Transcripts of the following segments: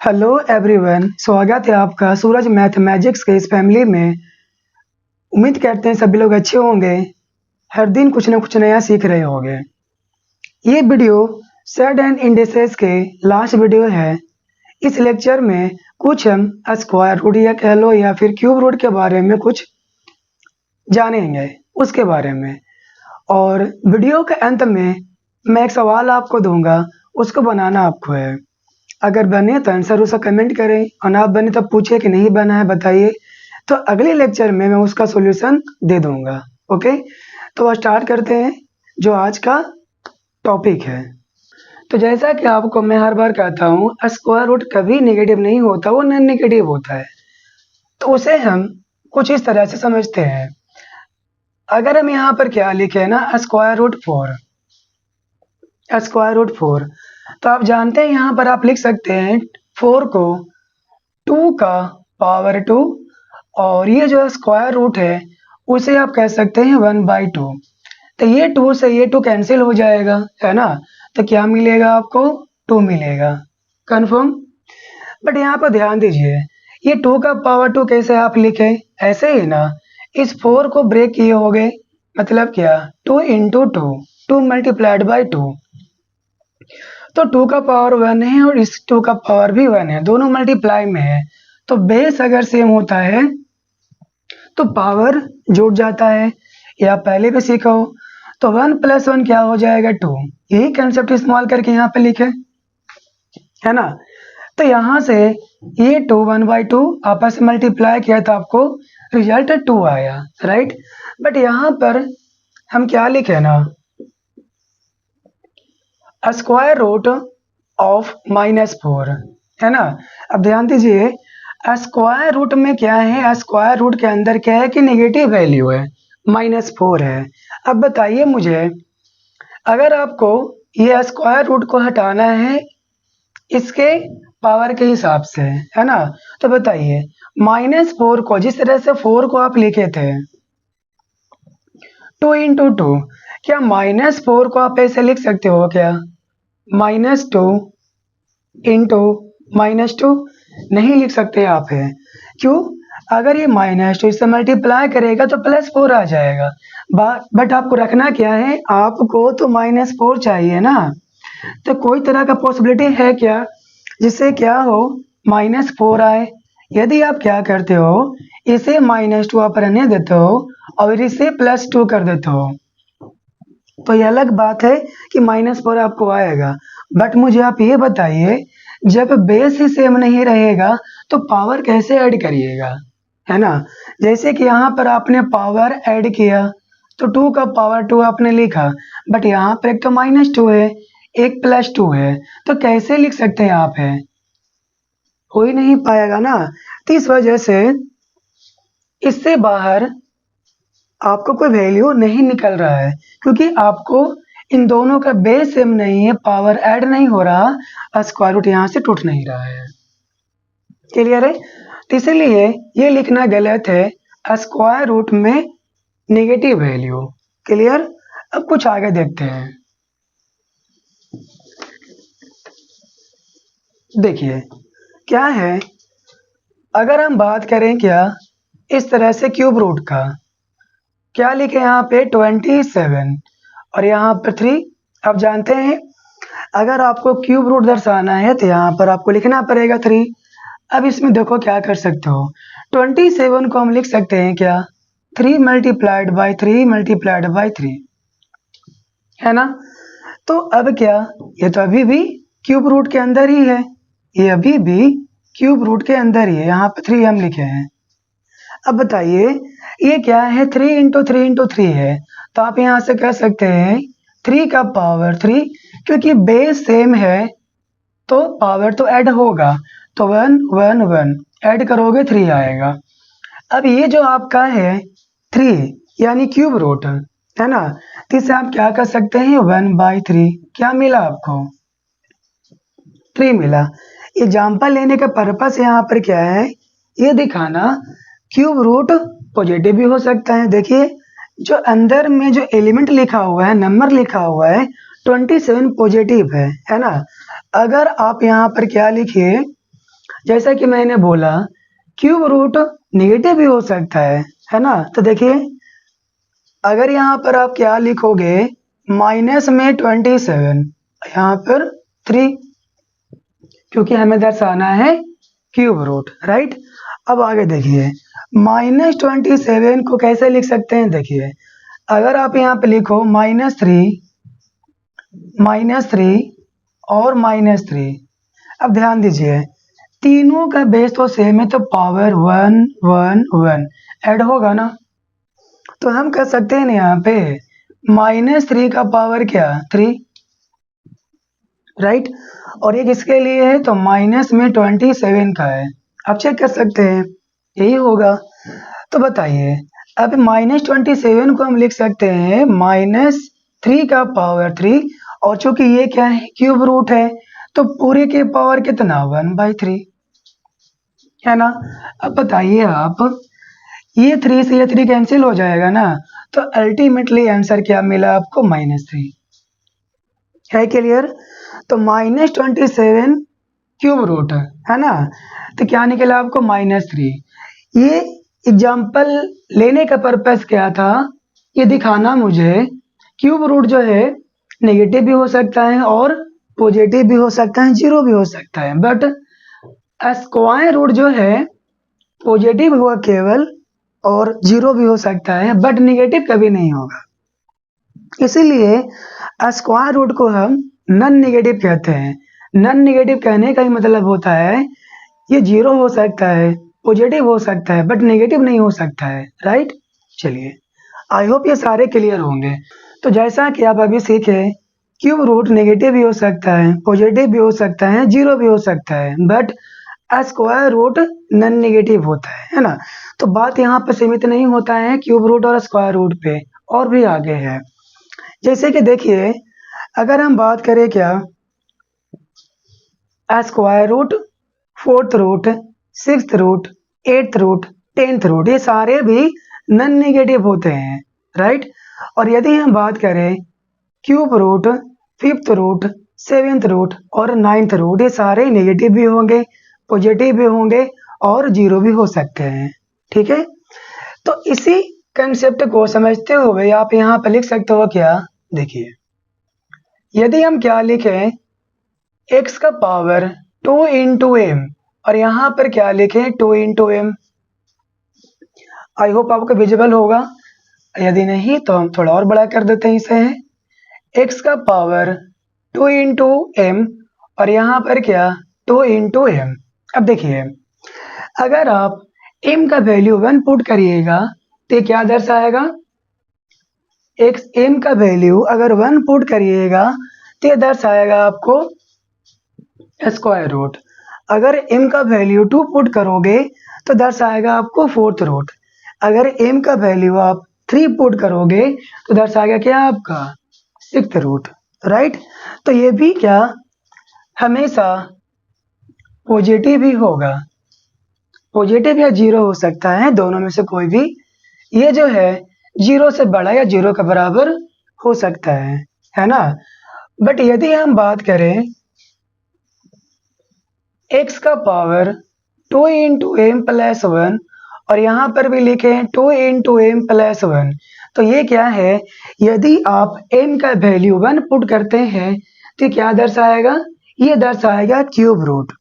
Hello everyone, स्वागत है आपका सूरज मैथमेटिक्स के इस फैमिली में। उम्मीद करते हैं सभी लोग अच्छे होंगे। हर दिन कुछ ना कुछ नया सीख रहे होंगे। ये वीडियो सेड एंड इंडिसेस के लास्ट वीडियो है। इस लेक्चर में कुछ हम स्क्वायर रूट या कह लो या फिर क्यूब रूट के बारे में कुछ जानेंगे उसके बारे में। और वीडियो के अंत में मैं एक सवाल आपको दूंगा, उसको बनाना आपको है। अगर बने तो आंसर उसका कमेंट करें और ना बने तो पूछे कि नहीं बना है बताइए, तो अगले लेक्चर में मैं उसका सॉल्यूशन दे दूंगा। ओके, तो स्टार्ट करते हैं जो आज का टॉपिक है। तो जैसा कि आपको मैं हर बार कहता हूँ, स्क्वायर रूट कभी नेगेटिव नहीं होता, वो नॉन नेगेटिव होता है। तो उसे हम कुछ इस तरह से समझते हैं। अगर हम यहाँ पर क्या लिखे ना, स्क्वायर रूट 4, स्क्वायर रूट 4, तो आप जानते हैं यहाँ पर आप लिख सकते हैं 4 को 2 का पावर 2, और ये जो स्क्वायर रूट है उसे आप कह सकते हैं 1/2। तो ये 2 से ये 2 कैंसिल हो जाएगा, है ना। तो क्या मिलेगा आपको? 2 मिलेगा। कंफर्म। बट यहाँ पर ध्यान दीजिए, ये 2 का पावर 2 कैसे आप लिखे? ऐसे ही ना, इस 4 को ब्रेक किए हो गए, मतलब क्या, 2 इंटू 2, 2 मल्टीप्लाइड बाई 2। तो 2 का पावर 1 है और इस 2 का पावर भी 1 है, दोनों मल्टीप्लाई में है। तो बेस अगर सेम होता है तो पावर जुड़ जाता है, या पहले भी सीखा हो। तो 1 + 1 क्या हो जाएगा? 2। यही कंसेप्ट इस्तेमाल करके यहाँ पे लिखे, है ना। तो यहाँ से ये 2 1/2 आपस में मल्टीप्लाई किया तो आपको रिजल्ट 2 आया, राइट। बट यहाँ पर हम क्या लिखे ना, स्क्वायर रूट ऑफ -4, है ना। अब ध्यान दीजिए, स्क्वायर रूट में क्या है, स्क्वायर रूट के अंदर क्या है कि नेगेटिव वैल्यू है, -4 है। अब बताइए मुझे, अगर आपको ये स्क्वायर रूट को हटाना है इसके पावर के हिसाब से, है ना, तो बताइए -4 को, जिस तरह से 4 को आप लिखे थे 2 इंटू 2, क्या -4 को आप ऐसे लिख सकते हो क्या? -2 इंटू -2 नहीं लिख सकते आप, है क्यों? अगर ये -2 इससे मल्टीप्लाई करेगा तो +4 आ जाएगा। बट आपको रखना क्या है, आपको तो -4 चाहिए ना। तो कोई तरह का पॉसिबिलिटी है क्या जिससे क्या हो, -4 आए? यदि आप क्या करते हो, इसे -2 आप रहने देते हो और इसे +2 कर देते हो, तो ये अलग बात है कि -4 आपको आएगा। बट मुझे आप ये बताइए, जब बेस ही सेम नहीं रहेगा तो पावर कैसे ऐड करिएगा, है ना। जैसे कि यहाँ पर आपने पावर ऐड किया तो 2 का पावर 2 आपने लिखा, बट यहाँ पर एक तो -2 है, एक +2 है, तो कैसे लिख सकते हैं आप? है हो ही नहीं पाएगा ना। तो इस वजह से इससे बाहर आपको कोई वैल्यू नहीं निकल रहा है, क्योंकि आपको इन दोनों का बेस सेम नहीं है, पावर ऐड नहीं हो रहा, स्क्वायर रूट यहाँ से टूट नहीं रहा है। क्लियर है? तो इसलिए ये लिखना गलत है, स्क्वायर रूट में नेगेटिव वैल्यू। क्लियर? अब कुछ आगे देखते हैं। देखिए क्या है, अगर हम बात करें क्या इस तरह से क्यूब रूट का, क्या लिखे यहाँ पे 27 और यहाँ पर 3। आप जानते हैं अगर आपको क्यूब रूट दर्शाना है तो यहाँ पर आपको लिखना पड़ेगा 3। अब इसमें देखो क्या कर सकते हो, 27 को हम लिख सकते हैं क्या, 3 मल्टीप्लाइड बाई 3 मल्टीप्लाइड बाई 3, है ना। तो अब क्या, ये तो अभी भी क्यूब रूट के अंदर ही है, ये अभी भी क्यूब रूट के अंदर ही है, यहाँ पे 3 हम लिखे हैं। अब बताइए ये क्या है, 3 इंटू 3 इंटू 3 है, तो आप यहाँ से कह सकते हैं 3 का पावर 3, क्योंकि बेस सेम है तो पावर तो ऐड होगा, तो 1 1 1 ऐड करोगे 3 आएगा। अब ये जो आपका है 3 यानी क्यूब रूट, है ना, तो इसे आप क्या कर सकते हैं 1/3। क्या मिला आपको? 3 मिला। एग्जाम्पल लेने का पर्पस यहाँ पर क्या है, ये दिखाना क्यूब रूट पॉजिटिव भी हो सकता है। देखिए जो अंदर में जो एलिमेंट लिखा हुआ है, नंबर लिखा हुआ है 27 पॉजिटिव है ना। अगर आप यहाँ पर क्या लिखिए जैसा कि मैंने बोला क्यूब रूट नेगेटिव भी हो सकता है ना। तो देखिए अगर यहाँ पर आप क्या लिखोगे, माइनस में 27, यहाँ पर 3, क्योंकि हमें दर्शाना है क्यूब रूट, राइट। अब आगे देखिए -27 को कैसे लिख सकते हैं। देखिए अगर आप यहाँ पे लिखो -3 और -3, अब ध्यान दीजिए तीनों का बेस तो सेम है, तो पावर 1 1 1 ऐड होगा ना। तो हम कर सकते हैं ना यहाँ पे -3 का पावर क्या 3, राइट। और ये किसके लिए है, तो माइनस में 27 का है। आप चेक कर सकते हैं यही होगा। तो बताइए अब -27 को हम लिख सकते हैं -3 का पावर 3, और चूंकि ये क्या है क्यूब रूट है, तो पूरे के पावर कितना 1/3 है ना। अब बताइए आप, ये 3 से ये 3 कैंसिल हो जाएगा ना, तो अल्टीमेटली आंसर क्या मिला आपको -3। है क्लियर। तो -27 क्यूब रूट है ना, तो क्या निकला आपको -3। ये एग्जाम्पल लेने का पर्पस क्या था, ये दिखाना मुझे क्यूब रूट जो है नेगेटिव भी हो सकता है और पॉजिटिव भी हो सकता है, जीरो भी हो सकता है, बट स्क्वायर रूट जो है पॉजिटिव हुआ केवल और जीरो भी हो सकता है, बट नेगेटिव कभी नहीं होगा। इसीलिए स्क्वायर रूट को हम नॉन नेगेटिव कहते हैं। नॉन नेगेटिव कहने का ही मतलब होता है ये जीरो हो सकता है, पॉजिटिव हो सकता है, बट नेगेटिव नहीं हो सकता है, राइट। चलिए आई होप ये सारे क्लियर होंगे। तो जैसा कि आप अभी सीखे क्यूब रूट नेगेटिव भी हो सकता है, पॉजिटिव भी हो सकता है, जीरो भी हो सकता है, but square root non negative होता है ना। तो बात यहाँ पर सीमित नहीं होता है क्यूब रूट और स्क्वायर रूट पे, और भी आगे है। जैसे कि देखिए अगर हम बात करें क्या square root, fourth root, sixth root, eighth root, 10th root, ये सारे भी नॉन नेगेटिव होते हैं, राइट। और यदि हम बात करें cube root, fifth root, 7th root और 9th रूट, ये सारे नेगेटिव भी होंगे, पॉजिटिव भी होंगे और जीरो भी हो सकते हैं, ठीक है। तो इसी कंसेप्ट को समझते हुए आप यहाँ पर लिख सकते हो क्या, देखिए यदि हम क्या लिखें x का पावर 2 इंटू एम, और यहाँ पर क्या लिखें 2 इंटू एम। आई होप आपको विजिबल होगा, यदि नहीं तो हम थोड़ा और बड़ा कर देते हैं इसे, x का पावर 2 इंटू एम और यहाँ पर क्या 2 इंटू एम। अब देखिए अगर आप m का वैल्यू 1 पुट करिएगा तो क्या दर्शाएगा, m का वैल्यू अगर 1 पुट करिएगा तो दर्शाएगा आपको स्क्वायर रूट। अगर m का वैल्यू 2 पुट करोगे तो दर्शाएगा आपको फोर्थ रूट। अगर m का वैल्यू आप 3 पुट करोगे तो दर्शाएगा क्या आपका सिक्स्थ रूट, राइट। तो ये भी क्या हमेशा पॉजिटिव ही होगा, पॉजिटिव या जीरो हो सकता है, दोनों में से कोई भी। ये जो है जीरो से बड़ा या जीरो के बराबर हो सकता है ना। बट यदि हम बात करें x का पावर 2 इंटू एम प्लस 1 और यहाँ पर भी लिखें 2 इंटू एम प्लस 1, तो ये क्या है, यदि आप m का वैल्यू 1 पुट करते हैं तो क्या दर्शाएगा, ये दर्शाएगा क्यूब रूट।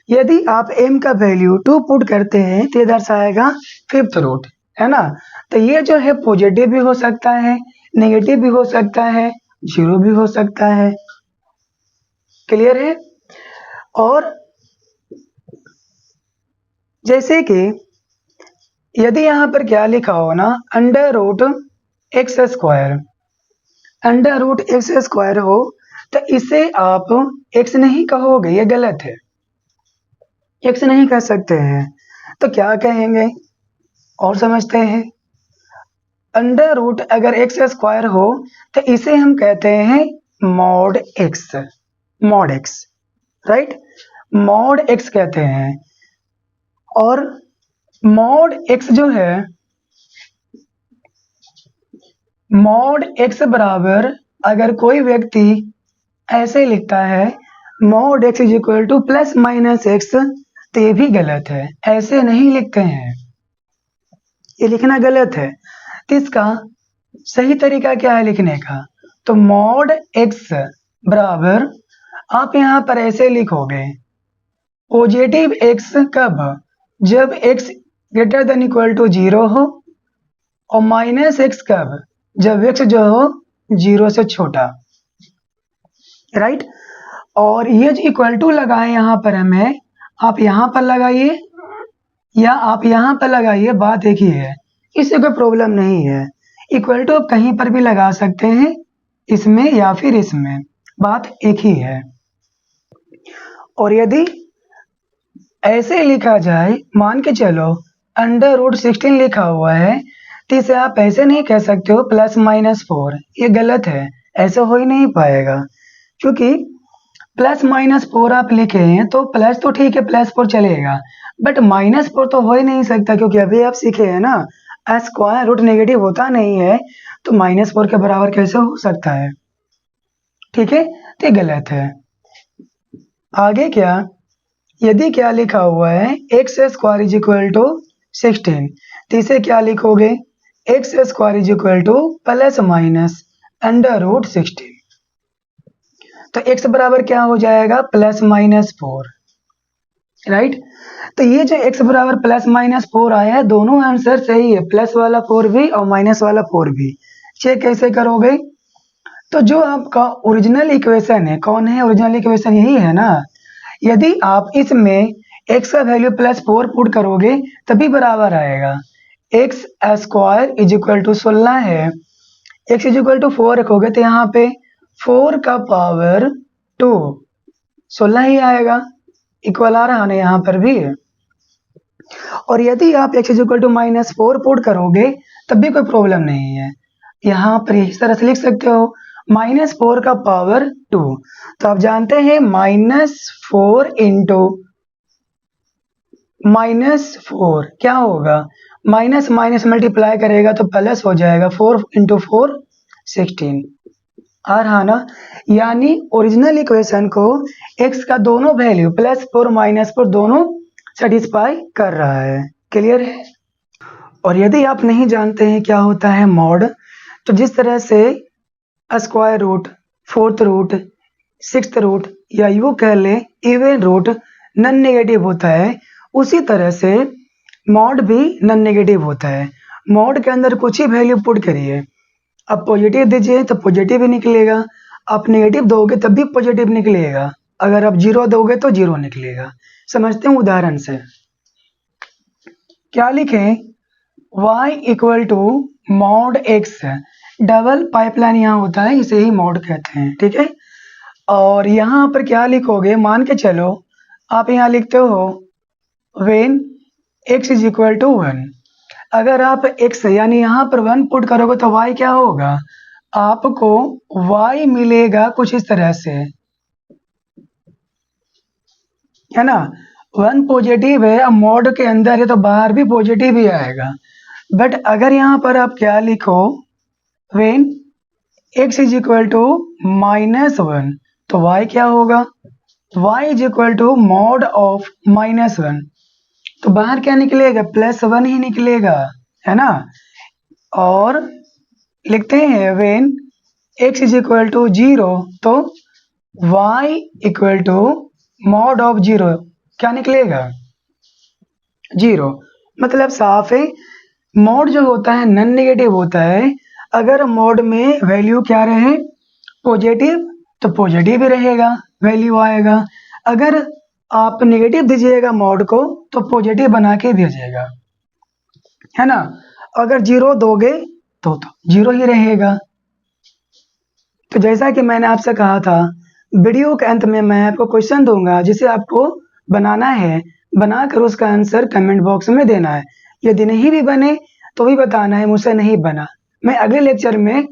यदि आप m का वैल्यू 2 पुट करते हैं तो ये दर्शाएगा फिफ्थ रूट, है ना। तो ये जो है पॉजिटिव भी हो सकता है, नेगेटिव भी हो सकता है, जीरो भी हो सकता है, क्लियर है। और जैसे कि यदि यहाँ पर क्या लिखा हो ना under root X square, under root X square हो तो इसे आप x नहीं कहोगे, ये गलत है, x नहीं कह सकते हैं, तो क्या कहेंगे और समझते हैं। अंडर रूट अगर एक्स स्क्वायर हो तो इसे हम कहते हैं mod x, mod x, right, mod x कहते हैं। और मॉड एक्स जो है, मॉड एक्स बराबर अगर कोई व्यक्ति ऐसे लिखता है mod x is equal two plus minus x, तो ये भी गलत है, ऐसे नहीं लिखते हैं, ये लिखना गलत है। तो इसका सही तरीका क्या है लिखने का? तो मॉड x बराबर आप यहाँ पर ऐसे लिखोगे, पॉजिटिव x कब? जब x greater than equal to 0 हो, और माइनस x कब? जब x जो हो 0 से छोटा, राइट। और ये जो इक्वल टू लगाए यहाँ पर हमें, आप यहाँ पर लगाइए या आप यहाँ पर लगाइए, बात एक ही है, इससे कोई प्रॉब्लम नहीं है। इक्वल टू आप कहीं पर भी लगा सकते हैं, इसमें या फिर इसमें, बात एक ही है। और यदि ऐसे लिखा जाए, मान के चलो √16 लिखा हुआ है, तो इसे आप ऐसे नहीं कह सकते हो +-4, ये गलत है, ऐसे हो ही नहीं पाएगा। क्योंकि +-4 आप लिखे हैं तो प्लस तो ठीक है, +4 चलेगा, बट -4 तो हो ही नहीं सकता, क्योंकि अभी आप सीखे हैं ना, स्क्वायर रूट नेगेटिव होता नहीं है, तो -4 के बराबर कैसे हो सकता है? ठीक है, तो ये गलत है। आगे क्या? यदि क्या लिखा हुआ है x² = 16, तो इसे क्या लिखोगे? x² ± √16। तो x बराबर क्या हो जाएगा? +-4, राइट। तो ये जो x बराबर +-4 आया है, दोनों आंसर सही है, प्लस वाला 4 भी और माइनस वाला 4 भी। चेक कैसे करोगे? तो जो आपका ओरिजिनल इक्वेशन है, कौन है ओरिजिनल इक्वेशन? यही है ना। यदि आप इसमें x का वैल्यू +4 पुट करोगे तभी बराबर आएगा। x² = 16 है, x = 4 रखोगे तो यहाँ पे 4 का पावर 2, 16 ही आएगा, इक्वल आ रहा ना यहाँ पर भी। और यदि आप x = -4 पुट करोगे तब भी कोई प्रॉब्लम नहीं है, यहाँ पर इस तरह से लिख सकते हो -4 का पावर 2। तो आप जानते हैं -4 × -4 क्या होगा? माइनस माइनस मल्टीप्लाई करेगा तो प्लस हो जाएगा, 4 × 4 16 आ रहा ना। यानी ओरिजिनल इक्वेशन को x का दोनों वैल्यू +4 -4 दोनों सेटिस्फाई कर रहा है। क्लियर है? और यदि आप नहीं जानते हैं क्या होता है मॉड, तो जिस तरह से square root, fourth root, sixth root या यूँ कह ले इवन रूट नॉन नेगेटिव होता है, उसी तरह से मॉड भी नॉन नेगेटिव होता है। मॉड के अंदर कुछ ही वैल्यू पुट करिए, आप पॉजिटिव दीजिए तो पॉजिटिव ही निकलेगा, आप नेगेटिव दोगे तब भी पॉजिटिव निकलेगा, अगर आप 0 दोगे तो 0 निकलेगा। समझते हैं उदाहरण से। क्या लिखें? y = mod x, double pipeline यहाँ होता है, इसे ही मॉड कहते हैं, ठीक है। और यहाँ पर क्या लिखोगे? मान के चलो आप यहाँ लिखते हो व्हेन x = 1। अगर आप x यानी यहाँ पर 1 पुट करोगे तो y क्या होगा? आपको y मिलेगा कुछ इस तरह से, है ना। 1 पॉजिटिव है, अब मॉड के अंदर है तो बाहर भी पॉजिटिव ही आएगा। बट अगर यहाँ पर आप क्या लिखो व्हेन x = -1, तो y क्या होगा? y = मॉड ऑफ -1, तो बाहर क्या निकलेगा? +1 ही निकलेगा, है ना। और लिखते हैं व्हेन x = 0, तो y = मॉड ऑफ 0 क्या निकलेगा? 0। मतलब साफ है, मॉड जो होता है नॉन नेगेटिव होता है। अगर मॉड में वैल्यू क्या रहे? पॉजिटिव, तो पॉजिटिव ही रहेगा, वैल्यू आएगा। अगर आप नेगेटिव दीजिएगा मॉड को तो पॉजिटिव बना के भेजिएगा, है ना। अगर 0 दोगे तो 0 ही रहेगा। तो जैसा कि मैंने आपसे कहा था, वीडियो के अंत में मैं आपको क्वेश्चन दूंगा जिसे आपको बनाना है, बनाकर उसका आंसर कमेंट बॉक्स में देना है। यदि नहीं भी बने तो भी बताना है मुझसे नहीं बना, मैं अगले लेक्चर में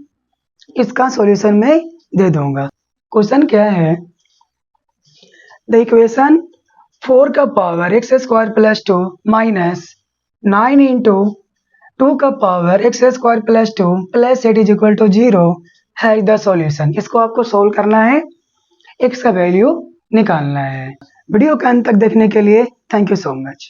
इसका सॉल्यूशन में दे दूंगा। क्वेश्चन क्या है? द इक्वेशन 4 का पावर x² + 2 माइनस 9 × 2 का पावर x² + 2 + 8 = 0 है द सॉल्यूशन। इसको आपको सोल्व करना है, x का वैल्यू निकालना है। वीडियो के अंत तक देखने के लिए थैंक यू सो मच।